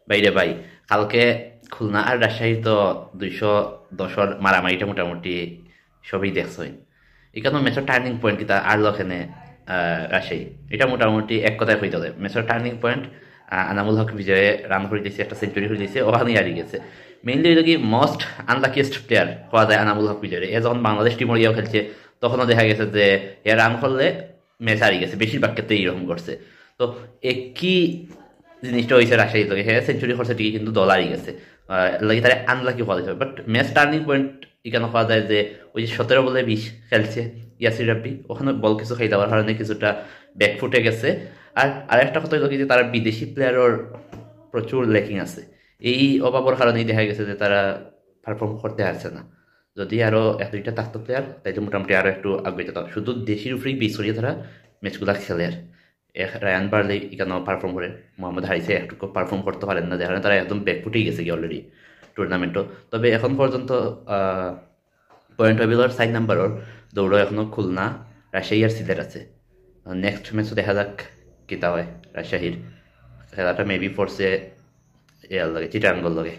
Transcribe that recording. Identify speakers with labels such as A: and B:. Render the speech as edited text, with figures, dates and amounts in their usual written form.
A: বাইরে ভাই, কালকে খুলনা আর রাজশাহী তো 210 মারামারিটা মোটামুটি সবই দেখছই। এখানে ম্যাচের টার্নিং পয়েন্ট কিতা আর লক্ষণে রাজশাহী, এটা মোটামুটি এক কথায় হইতে হবে ম্যাচের টার্নিং পয়েন্ট। আনামুল হক বিজয়ে রান করে দিয়েছে, একটা সেঞ্চুরি করে দিয়েছে, ওখানেই হারিয়ে গেছে। মেইনলি হইল কি মোস্ট আনলাকিয়েস্ট প্লেয়ার হওয়া যায় আনামুল হক বিজয়ে। এ যখন বাংলাদেশ টিমও ইয়েও খেলছে তখনও দেখা গেছে যে এ রান করলে ম্যাচ হারিয়ে গেছে, বেশিরভাগ ক্ষেত্রে এইরকম করছে। তো একই জিনিসটা হয়েছে রাজশাহীর লগে, হ্যাঁ সেঞ্চুরি করছে ঠিকই কিন্তু দল হারিয়ে গেছে। লাগি তারা আনলাকি হওয়া যাবে, বাট ম্যাচ টার্নিং পয়েন্ট এখানে হওয়া যায় যে ওই যে 17 বলে 20 খেলছে ইয়াসির রাব্বি, ওখানে বল কিছু খাই দেওয়ার কারণে কিছুটা ব্যাকফুটে গেছে। আর আরেকটা কথা হলো কি যে তারা বিদেশি প্লেয়ারের প্রচুর ল্যাকিং আছে। এই অভাবের কারণেই দেখা গেছে যে তারা পারফর্ম করতে পারছে না। যদি আরো এক দুইটা থাকতো প্লেয়ার তাইলে মোটামুটি আরো একটু আগে যেত, শুধু দেশির উপরেই বেস করিয়ে তারা ম্যাচগুলা খেলে। আর রায়ান বার্লি এখানেও পারফর্ম করে, মোহাম্মদ হারিসে একটু পারফর্ম করতে পারেন না, যেখানে তারা একদম ব্যাকফুটেই গেছে কি অলরেডি টুর্নামেন্টও। তবে এখন পর্যন্ত পয়েন্ট টেবিলের 4 নম্বরের দৌড়ও এখনো খুলনা, রাজশাহী আর সিলেট আছে। নেক্সট ম্যাচও দেখা যাক কিতা হয় রাজশাহীর। খেলাটা মেবি পড়ছে এর লগে চিটাঙ্গর লগে।